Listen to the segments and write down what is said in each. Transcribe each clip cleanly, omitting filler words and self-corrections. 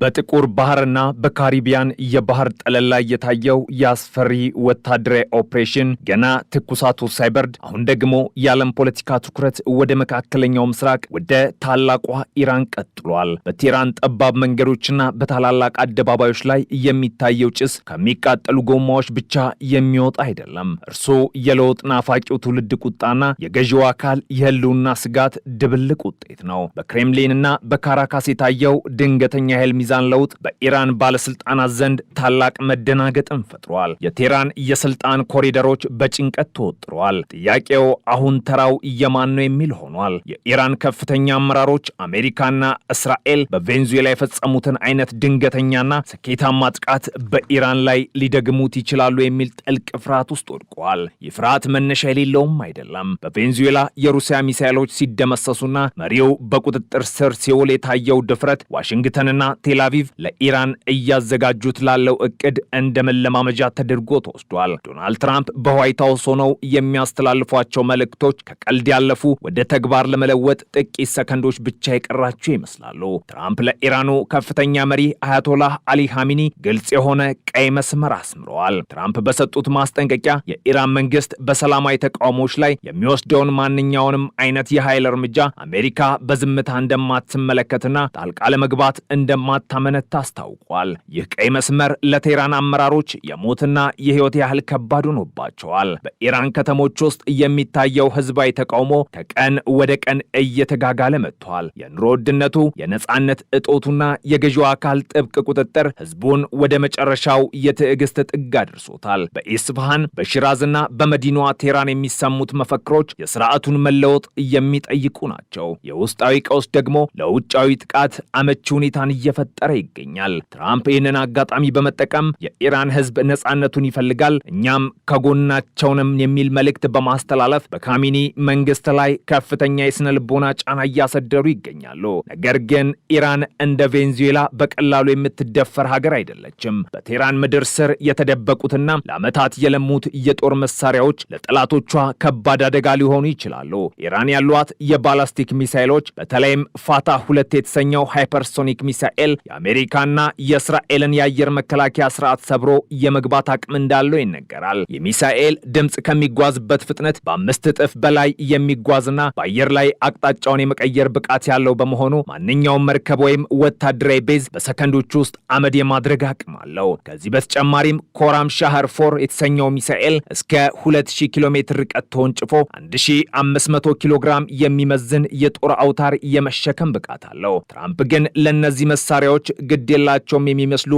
በጥቁር ባህርና በካሪቢያን የባህር ጠለል ላይ የታየው የአስፈሪ ወታደራዊ ኦፕሬሽን ገና ትኩሳቱ ሳይበርድ አሁን ደግሞ የዓለም ፖለቲካ ትኩረት ወደ መካከለኛው ምስራቅ ወደ ታላቋ ኢራን ቀጥሏል። በቴህራን ጠባብ መንገዶችና በታላላቅ አደባባዮች ላይ የሚታየው ጭስ ከሚቃጠሉ ጎማዎች ብቻ የሚወጣ አይደለም። እርሱ የለውጥ ናፋቂው ትውልድ ቁጣና የገዢው አካል የህልውና ስጋት ድብልቅ ውጤት ነው። በክሬምሊንና በካራካስ የታየው ድንገተኛ የኃይል ሚዛን ለውጥ በኢራን ባለስልጣናት ዘንድ ታላቅ መደናገጥን ፈጥሯል። የቴህራን የስልጣን ኮሪደሮች በጭንቀት ተወጥረዋል። ጥያቄው አሁን ተራው የማን ነው የሚል ሆኗል። የኢራን ከፍተኛ አመራሮች አሜሪካና እስራኤል በቬንዙዌላ የፈጸሙትን አይነት ድንገተኛና ስኬታማ ጥቃት በኢራን ላይ ሊደግሙት ይችላሉ የሚል ጥልቅ ፍርሃት ውስጥ ወድቀዋል። ይህ ፍርሃት መነሻ የሌለውም አይደለም። በቬንዙዌላ የሩሲያ ሚሳኤሎች ሲደመሰሱና መሪው በቁጥጥር ስር ሲውል የታየው ድፍረት ዋሽንግተንና ቴልአቪቭ ለኢራን እያዘጋጁት ላለው እቅድ እንደ መለማመጃ ተደርጎ ተወስዷል። ዶናልድ ትራምፕ በዋይት ሃውስ ሆነው የሚያስተላልፏቸው መልእክቶች ከቀልድ ያለፉ ወደ ተግባር ለመለወጥ ጥቂት ሰከንዶች ብቻ የቀራቸው ይመስላሉ። ትራምፕ ለኢራኑ ከፍተኛ መሪ አያቶላህ አሊ ኻሜኒ ግልጽ የሆነ ቀይ መስመር አስምረዋል። ትራምፕ በሰጡት ማስጠንቀቂያ የኢራን መንግስት በሰላማዊ ተቃውሞዎች ላይ የሚወስደውን ማንኛውንም አይነት የኃይል እርምጃ አሜሪካ በዝምታ እንደማትመለከትና ጣልቃ ለመግባት እንደማታመነታ አስታውቋል። ይህ ቀይ መስመር ለቴህራን አመራሮች የሞትና የህይወት ያህል ከባድ ሆኖባቸዋል። በኢራን ከተሞች ውስጥ የሚታየው ህዝባዊ ተቃውሞ ከቀን ወደ ቀን እየተጋጋለ መጥቷል። የኑሮ ውድነቱ፣ የነጻነት እጦቱና የገዢው አካል ጥብቅ ቁጥጥር ህዝቡን ወደ መጨረሻው የትዕግስት ጥግ አድርሶታል። በኢስፋሃን በሺራዝና በመዲናዋ ቴህራን የሚሰሙት መፈክሮች የስርዓቱን መለወጥ የሚጠይቁ ናቸው። የውስጣዊ ቀውስ ደግሞ ለውጫዊ ጥቃት አመቺ ሁኔታን እየፈጠረ ይገኛል። ትራምፕ ይህንን አጋጣሚ በመጠቀም የኢራን ህዝብ ነጻነቱን ይፈልጋል፣ እኛም ከጎናቸውንም የሚል መልእክት በማስተላለፍ በኻሜኒ መንግስት ላይ ከፍተኛ የስነ ልቦና ጫና እያሰደሩ ይገኛሉ። ነገር ግን ኢራን እንደ ቬንዙዌላ በቀላሉ የምትደፈር ሀገር አይደለችም። በቴህራን ምድር ስር የተደበቁትና ለዓመታት የለሙት የጦር መሳሪያዎች ለጠላቶቿ ከባድ አደጋ ሊሆኑ ይችላሉ። ኢራን ያሏት የባላስቲክ ሚሳይሎች በተለይም ፋታህ 2 የተሰኘው ሃይፐርሶኒክ ሚሳኤል የአሜሪካና የእስራኤልን የአየር መከላከያ ስርዓት ሰብሮ የመግባት አቅም እንዳለው ይነገራል። የሚሳኤል ድምፅ ከሚጓዝበት ፍጥነት በ5 እጥፍ በላይ የሚጓዝና በአየር ላይ አቅጣጫውን የመቀየር ብቃት ያለው በመሆኑ ማንኛውም መርከብ ወይም ወታደራዊ ቤዝ በሰከንዶች ውስጥ አመድ የማድረግ አቅም አለው። ከዚህ በተጨማሪም ኮራም ሻህር 4 የተሰኘው ሚሳኤል እስከ 2000 ኪሎ ሜትር ርቀት ተወንጭፎ 1500 ኪሎ ግራም የሚመዝን የጦር አውታር የመሸከም ብቃት አለው። ትራምፕ ግን ለነዚህ መሳሪያዎች ግድ የላቸውም የሚመስሉ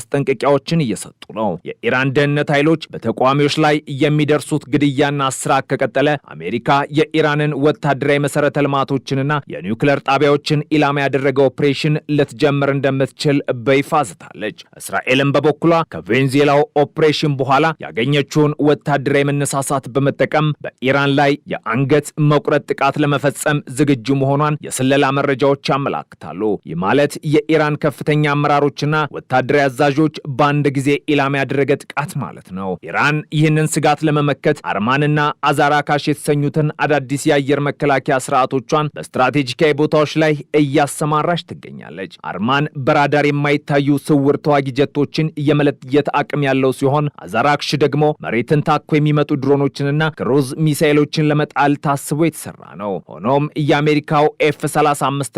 ማስጠንቀቂያዎችን እየሰጡ ነው። የኢራን ደህንነት ኃይሎች በተቃዋሚዎች ላይ የሚደርሱት ግድያና እስራት ከቀጠለ አሜሪካ የኢራንን ወታደራዊ መሰረተ ልማቶችንና የኒውክሌር ጣቢያዎችን ኢላማ ያደረገ ኦፕሬሽን ልትጀምር እንደምትችል በይፋ ዝታለች። እስራኤልም በበኩሏ ከቬንዙዌላው ኦፕሬሽን በኋላ ያገኘችውን ወታደራዊ መነሳሳት በመጠቀም በኢራን ላይ የአንገት መቁረጥ ጥቃት ለመፈጸም ዝግጁ መሆኗን የስለላ መረጃዎች ያመላክታሉ። ይህ ማለት የኢራን ከፍተኛ አመራሮችና ወታደራዊ አዛዦች በአንድ ጊዜ ኢላማ ያደረገ ጥቃት ማለት ነው። ኢራን ይህንን ስጋት ለመመከት አርማንና አዛራካሽ የተሰኙትን አዳዲስ የአየር መከላከያ ስርዓቶቿን በስትራቴጂካዊ ቦታዎች ላይ እያሰማራች ትገኛለች። አርማን በራዳር የማይታዩ ስውር ተዋጊ ጀቶችን የመለየት አቅም ያለው ሲሆን አዛራክሽ ደግሞ መሬትን ታኮ የሚመጡ ድሮኖችንና ክሩዝ ሚሳኤሎችን ለመጣል ታስቦ የተሰራ ነው። ሆኖም የአሜሪካው F-35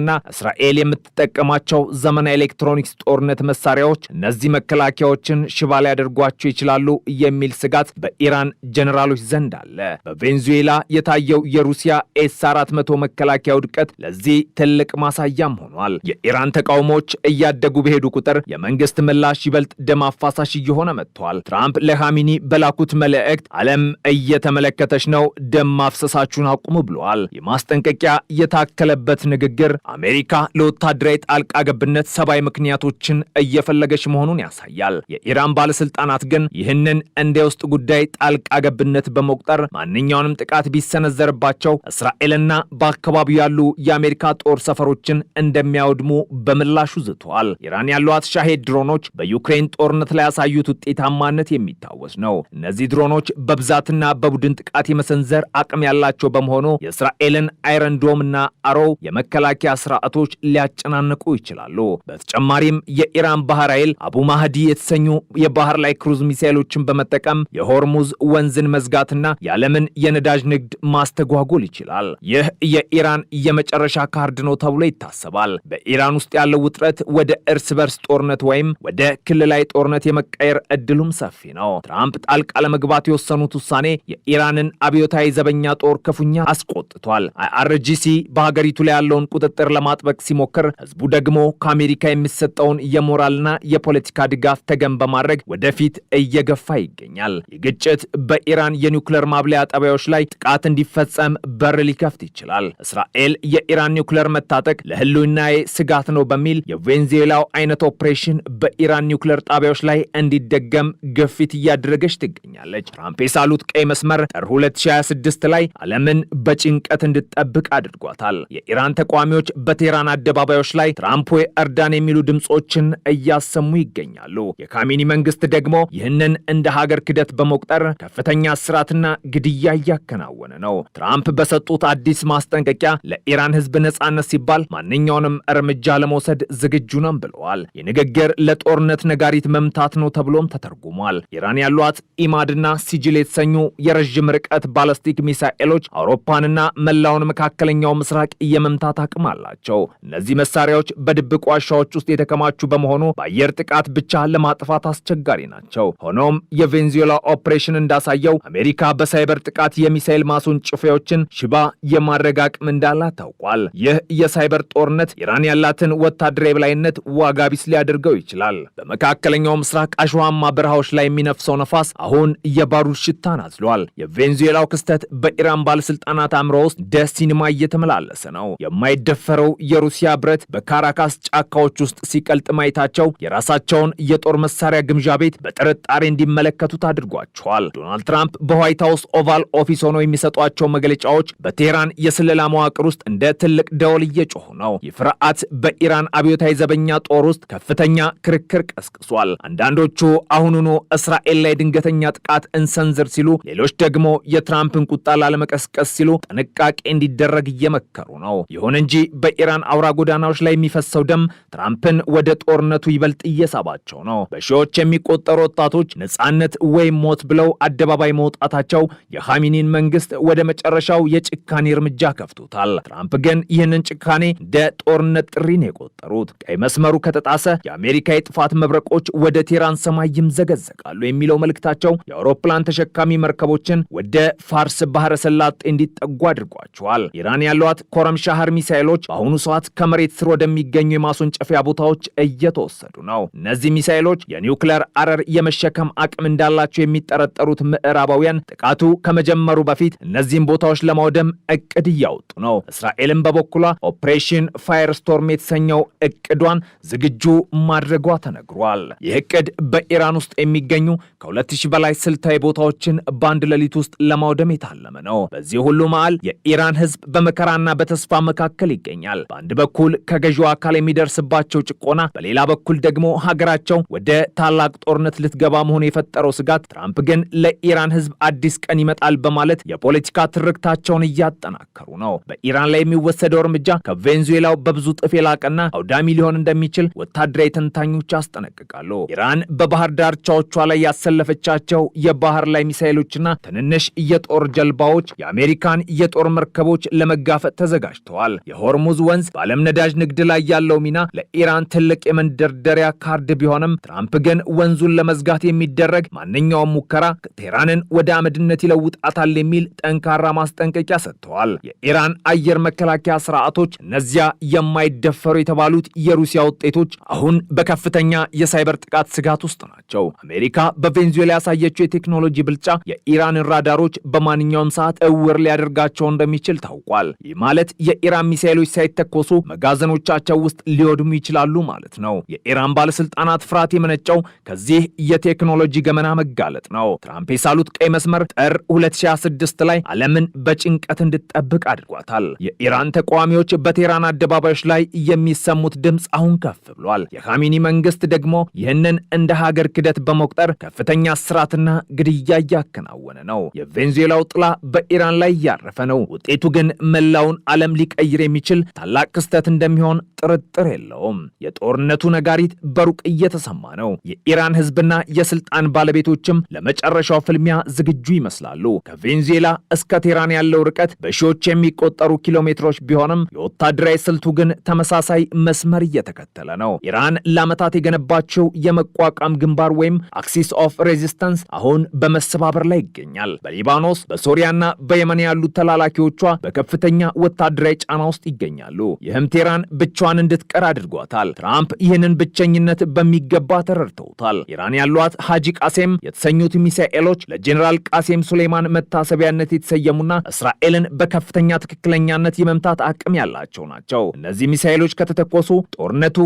እና እስራኤል የምትጠቀማቸው ዘመናዊ ኤሌክትሮኒክስ ጦርነት መሳሪያዎች እነዚህ መከላከያዎችን ሽባ ሊያደርጓቸው ይችላሉ የሚል ስጋት በኢራን ጀነራሎች ዘንድ አለ። በቬንዙዌላ የታየው የሩሲያ S-400 መከላከያ ውድቀት ለዚህ ትልቅ ማሳያም ሆኗል። የኢራን ተቃውሞዎች እያደጉ በሄዱ ቁጥር የመንግስት ምላሽ ይበልጥ ደም አፋሳሽ እየሆነ መጥቷል። ትራምፕ ለኻሜኒ በላኩት መልእክት ዓለም እየተመለከተች ነው፣ ደም ማፍሰሳችሁን አቁሙ ብለዋል። የማስጠንቀቂያ የታከለበት ንግግር አሜሪካ ለወታደራዊ ጣልቃ ገብነት ሰብአዊ ምክንያቶችን እየፈለገች መሆኑን ያሳያል። የኢራን ባለስልጣናት ግን ይህንን እንደ ውስጥ ጉዳይ ጣልቃ ገብነት በመቁጠር ማንኛውንም ጥቃት ቢሰነዘርባቸው እስራኤልና በአካባቢው ያሉ የአሜሪካ ጦር ሰፈሮችን እንደሚያወድሙ በምላሹ ዝተዋል። ኢራን ያሏት ሻሄድ ድሮኖች በዩክሬን ጦርነት ላይ ያሳዩት ውጤታማነት የሚታወስ ነው። እነዚህ ድሮኖች በብዛትና በቡድን ጥቃት የመሰንዘር አቅም ያላቸው በመሆኑ የእስራኤልን አይረን ዶም እና አሮው የመከላከያ ስርዓቶች ሊያጨናንቁ ይችላሉ። በተጨማሪም የኢራን ባህር ኃይል አቡ ማህዲ የተሰኙ የባህር ላይ ክሩዝ ሚሳኤሎችን በመጠቀም የሆርሙዝ ወንዝን መዝጋትና የዓለምን የነዳጅ ንግድ ማስተጓጎል ይችላል። ይህ የኢራን የመጨረሻ ካርድ ነው ተብሎ ይታሰባል። በኢራን ውስጥ ያለው ውጥረት ወደ እርስ በርስ ጦርነት ወይም ወደ ክልላዊ ጦርነት የመቀየር እድሉም ሰፊ ነው። ትራምፕ ጣልቃ ለመግባት የወሰኑት ውሳኔ የኢራንን አብዮታዊ ዘበኛ ጦር ክፉኛ አስቆጥቷል። አይአርጂሲ በሀገሪቱ ላይ ያለውን ቁጥጥር ለማጥበቅ ሲሞክር፣ ህዝቡ ደግሞ ከአሜሪካ የሚሰጠውን የሞራልና የፖለቲካ ድጋፍ ተገን በማድረግ ወደፊት እየገፋ ይገኛል። ይህ ግጭት በኢራን የኒውክሌር ማብለያ ጣቢያዎች ላይ ጥቃት እንዲፈጸም በር ሊከፍት ይችላል። እስራኤል የኢራን ኒውክሌር መታጠቅ ለህልውናዬ ስጋት ነው በሚል የቬንዙዌላው አይነት ኦፕሬሽን በኢራን ኒውክሌር ጣቢያዎች ላይ እንዲደገም ግፊት እያደረገች ትገኛለች። ትራምፕ የሳሉት ቀይ መስመር ጥር 2026 ላይ ዓለምን በጭንቀት እንድትጠብቅ አድርጓታል። የኢራን ተቃዋሚዎች በቴህራን አደባባዮች ላይ ትራምፕ ወይ እርዳን የሚሉ ድምጾችን እያሰሙ ይገኛሉ። የካሚኒ መንግስት ደግሞ ይህንን እንደ ሀገር ክደት በመቁጠር ከፍተኛ እስራትና ግድያ እያከናወነ ነው። ትራምፕ በሰጡት አዲስ ማስጠንቀቂያ ለኢራን ህዝብ ነጻነት ሲባል ማንኛውንም እርምጃ ለመውሰድ ዝግጁ ነን ብለዋል። የንግግር ለጦርነት ነጋሪት መምታት ነው ተብሎም ተተርጉሟል። ኢራን ያሏት ኢማድና ሲጅል የተሰኙ የረዥም ርቀት ባላስቲክ ሚሳኤሎች አውሮፓንና መላውን መካከለኛው ምስራቅ የመምታት አቅም አላቸው። እነዚህ መሳሪያዎች በድብቅ ዋሻዎች ውስጥ የተከማቹ በመሆኑ በአየር ጥቃት ብቻ ለማጥፋት አስቸጋሪ ናቸው። ሆኖም የቬንዙዌላ ኦፕሬሽን እንዳሳየው አሜሪካ በሳይበር ጥቃት የሚሳኤል ማስወንጨፊያዎችን ሽባ የማድረግ አቅም እንዳላት ታውቋል። ይህ የሳይበር ጦርነት ኢራን ያላትን ወታደራዊ የበላይነት ዋጋ ቢስ ሊያደርገው ይችላል። በመካከለኛው ምስራቅ አሸዋማ በረሃዎች ላይ የሚነፍሰው ነፋስ አሁን የባሩድ ሽታን አዝሏል። የቬንዙዌላው ክስተት በኢራን ባለስልጣናት አእምሮ ውስጥ ሲኒማ እየተመላለሰ ነው። የማይደፈረው የሩሲያ ብረት በካራካስ ጫካዎች ውስጥ ሲቀልጥ ማየታቸው የራሳቸውን የጦር መሳሪያ ግምጃ ቤት በጥርጣሬ እንዲመለከቱት አድርጓቸዋል። ዶናልድ ትራምፕ በዋይት ሃውስ ኦቫል ኦፊስ ሆነው የሚሰጧቸው መግለጫዎች በቴህራን የስለላ መዋቅር ውስጥ እንደ ትልቅ ደወል እየጮሁ ነው። የፍርሃት በኢራን አብዮታዊ ዘበኛ ጦር ውስጥ ከፍተኛ ክርክር ቀስቅሷል። አንዳንዶቹ አሁኑኑ እስራኤል ላይ ድንገተኛ ጥቃት እንሰንዝር ሲሉ፣ ሌሎች ደግሞ የትራምፕን ቁጣ ላለመቀስቀስ ሲሉ ጥንቃቄ እንዲደረግ እየመከሩ ነው። ይሁን እንጂ በኢራን አውራ ጎዳናዎች ላይ የሚፈሰው ደም ትራምፕን ወደ ጦርነቱ ይበልጥ እየሳባቸው ነው። በሺዎች የሚቆጠሩ ወጣቶች ነጻነት ወይም ሞት ብለው አደባባይ መውጣታቸው የኻሜኒን መንግስት ወደ መጨረሻው የጭካኔ እርምጃ ከፍቶታል። ትራምፕ ግን ይህንን ጭካኔ እንደ ጦርነት ጥሪ ነው የቆጠሩት። ቀይ መስመሩ ከተጣሰ የአሜሪካ የጥፋት መብረቆች ወደ ቴህራን ሰማይ ይምዘገዘቃሉ የሚለው መልእክታቸው የአውሮፕላን ተሸካሚ መርከቦችን ወደ ፋርስ ባህረ ሰላጤ እንዲጠጉ አድርጓቸዋል። ኢራን ያሏት ኮረም ሻህር ሚሳኤሎች በአሁኑ ሰዓት ከመሬት ስር ወደሚገኙ የማስወንጨፊያ ቦታዎች እየተወሰዱ ነው። እነዚህ ሚሳኤሎች የኒውክሌር አረር የመሸከም አቅም እንዳላቸው የሚጠረጠሩት ምዕራባውያን ጥቃቱ ከመጀመሩ በፊት እነዚህን ቦታዎች ለማውደም እቅድ እያወጡ ነው። እስራኤልም በበኩሏ ኦፕሬሽን ፋየርስቶርም የተሰኘው እቅዷን ዝግጁ ማድረጓ ተነግሯል። ይህ እቅድ በኢራን ውስጥ የሚገኙ ከ2000 በላይ ስልታዊ ቦታዎችን በአንድ ሌሊት ውስጥ ለማውደም የታለመ ነው። በዚህ ሁሉ መሃል የኢራን ህዝብ በመከራና በተስፋ መካከል ይገኛል። በአንድ በኩል ከገዢው አካል የሚደርስባቸው ጭቆና፣ በሌላ በኩል ደግሞ ሀገራቸው ወደ ታላቅ ጦርነት ልትገባ መሆኑ የፈጠረው ስጋት። ትራምፕ ግን ለኢራን ህዝብ አዲስ ቀን ይመጣል በማለት የፖለቲካ ትርክታቸውን እያጠናከሩ ነው። በኢራን ላይ የሚወሰደው እርምጃ ከቬንዙዌላው በብዙ ጥፍ የላቀና አውዳሚ ሊሆን እንደሚችል ወታደራዊ ተንታኞች ያስጠነቅቃሉ። ኢራን በባህር ዳርቻዎቿ ላይ ያሰለፈቻቸው የባህር ላይ ሚሳኤሎችና ትንንሽ የጦር ጀልባዎች የአሜሪካን የጦር መርከቦች ለመጋፈጥ ተዘጋጅተዋል። የሆርሙዝ ወንዝ በዓለም ነዳጅ ንግድ ላይ ያለው ሚና ለኢራን ትልቅ የመንደርደሪያ ካርድ ቢሆንም ትራምፕ ግን ወንዙን ለመዝጋት የሚደረግ ማንኛውም ሙከራ ቴህራንን ወደ አመድነት ይለውጣታል የሚል ጠንካራ ማስጠንቀቂያ ሰጥተዋል። የኢራን አየር መከላከያ ስርዓቶች፣ እነዚያ የማይደፈሩ የተባሉት የሩሲያ ውጤቶች አሁን በከፍተኛ የሳይበር ጥቃት ስጋት ውስጥ ናቸው። አሜሪካ በቬንዙዌላ ያሳየችው የቴክኖሎጂ ብልጫ የኢራንን ራዳሮች በማንኛውም ሰዓት እውር ሊያደርጋቸው እንደሚችል ታውቋል። ይህ ማለት የኢራን ሚሳኤሎች ሳይተኮሱ መጋዘኖቻቸው ውስጥ ሊወድሙ ይችላሉ ማለት ነው። የኢራን ባለስልጣናት ፍርሃት የመነጨው ከዚህ የቴክኖሎጂ ገመና መጋለጥ ነው። ትራምፕ የሳሉት ቀይ መስመር ጥር 2026 ላይ ዓለምን በጭንቀት እንድትጠብቅ አድርጓታል። የኢራን ተቃዋሚዎች በቴህራን አደባባዮች ላይ የሚሰሙት ድምፅ አሁን ከፍ ብሏል። የኻሜኒ መንግስት ደግሞ ይህንን እንደ ሀገር ክደት በመቁጠር ከፍተኛ እስራትና ግድያ እያከናወነ ነው። የቬንዙዌላው ጥላ በኢራን ላይ እያረፈ ነው። ውጤቱ ግን መላውን ዓለም ሊቀይር የሚችል ታላቅ ክስተት እንደሚሆን ጥርጥር የለውም። አልተወም። የጦርነቱ ነጋሪት በሩቅ እየተሰማ ነው። የኢራን ህዝብና የስልጣን ባለቤቶችም ለመጨረሻው ፍልሚያ ዝግጁ ይመስላሉ። ከቬንዙዌላ እስከ ቴህራን ያለው ርቀት በሺዎች የሚቆጠሩ ኪሎ ሜትሮች ቢሆንም የወታደራዊ ስልቱ ግን ተመሳሳይ መስመር እየተከተለ ነው። ኢራን ለዓመታት የገነባቸው የመቋቋም ግንባር ወይም አክሲስ ኦፍ ሬዚስተንስ አሁን በመሰባበር ላይ ይገኛል። በሊባኖስ በሶሪያና በየመን ያሉት ተላላኪዎቿ በከፍተኛ ወታደራዊ ጫና ውስጥ ይገኛሉ። ይህም ቴህራን ብቻዋን እንድትቀር አድርጓታል። ትራምፕ ይህንን ብቸኝነት በሚገባ ተረድተውታል። ኢራን ያሏት ሃጂ ቃሴም የተሰኙት ሚሳኤሎች ለጄኔራል ቃሴም ሱሌማን መታሰቢያነት የተሰየሙና እስራኤልን በከፍተኛ ትክክለኛነት የመምታት አቅም ያላቸው ናቸው። እነዚህ ሚሳኤሎች ከተተኮሱ ጦርነቱ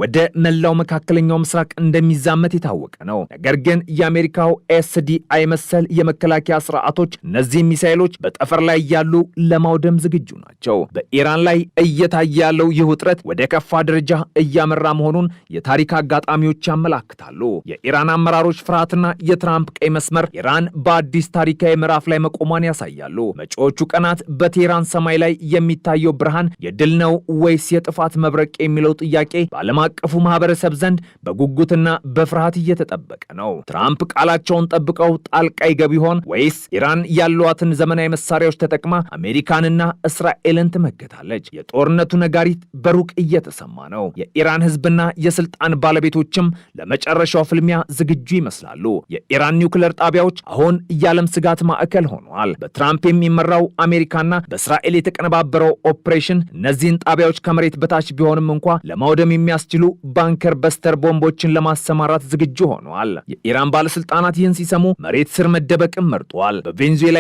ወደ መላው መካከለኛው ምስራቅ እንደሚዛመት የታወቀ ነው። ነገር ግን የአሜሪካው ኤስዲአይ መሰል የመከላከያ ስርዓቶች እነዚህ ሚሳኤሎች በጠፈር ላይ ያሉ ለማውደም ዝግጁ ናቸው። በኢራን ላይ እየታየ ያለው ይህ ውጥረት ወደ ከፋ ደረጃ እያመራ መሆኑን የታሪክ አጋጣሚዎች ያመላክታሉ። የኢራን አመራሮች ፍርሃትና የትራምፕ ቀይ መስመር ኢራን በአዲስ ታሪካዊ ምዕራፍ ላይ መቆሟን ያሳያሉ። መጪዎቹ ቀናት በቴህራን ሰማይ ላይ የሚታየው ብርሃን የድል ነው ወይስ የጥፋት መብረቅ የሚለው ጥያቄ በዓለም አቀፉ ማህበረሰብ ዘንድ በጉጉትና በፍርሃት እየተጠበቀ ነው። ትራምፕ ቃላቸውን ጠብቀው ጣልቃ ይገቡ ይሆን ወይስ ኢራን ያሏትን ዘመናዊ መሳሪያዎች ተጠቅማ አሜሪካንና እስራኤልን ትመከታለች? የጦርነቱ ነጋሪት በሩቅ እየተሰማ ነው። የኢራን ህዝብና የስልጣን ባለቤቶችም ለመጨረሻው ፍልሚያ ዝግጁ ይመስላሉ። የኢራን ኒውክሌር ጣቢያዎች አሁን የዓለም ስጋት ማዕከል ሆነዋል። በትራምፕ የሚመራው አሜሪካና በእስራኤል የተቀነባበረው ኦፕሬሽን እነዚህን ጣቢያዎች ከመሬት በታች ቢሆንም እንኳ ለማውደም የሚያስችሉ ባንከር በስተር ቦምቦችን ለማሰማራት ዝግጁ ሆነዋል። የኢራን ባለስልጣናት ይህን ሲሰሙ መሬት ስር መደበቅም መርጠዋል። በቬንዙዌላ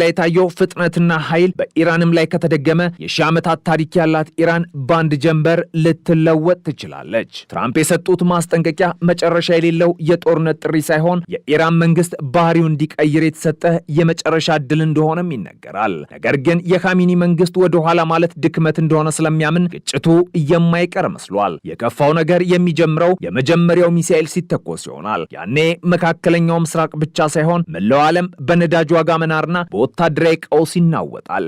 የታየው ፍጥነትና ኃይል በኢራንም ላይ ከተደገመ የሺህ ዓመታት ታሪክ ያላት ኢራን በአንድ ጀንበር ልትለወጥ ትችላለች። ትራምፕ የሰጡት ማስጠንቀቂያ መጨረሻ የሌለው የጦርነት ጥሪ ሳይሆን የኢራን መንግስት ባህሪው እንዲቀይር የተሰጠ የመጨረሻ ዕድል እንደሆነም ይነገራል። ነገር ግን የኻሜኒ መንግስት ወደ ኋላ ማለት ድክመት እንደሆነ ስለሚያምን ግጭቱ የማይቀር መስሏል። የከፋው ነገር የሚጀምረው የመጀመሪያው ሚሳኤል ሲተኮስ ይሆናል። ያኔ መካከለኛው ምስራቅ ብቻ ሳይሆን መላው ዓለም በነዳጅ ዋጋ መናርና በወታደራዊ ቀውስ ይናወጣል።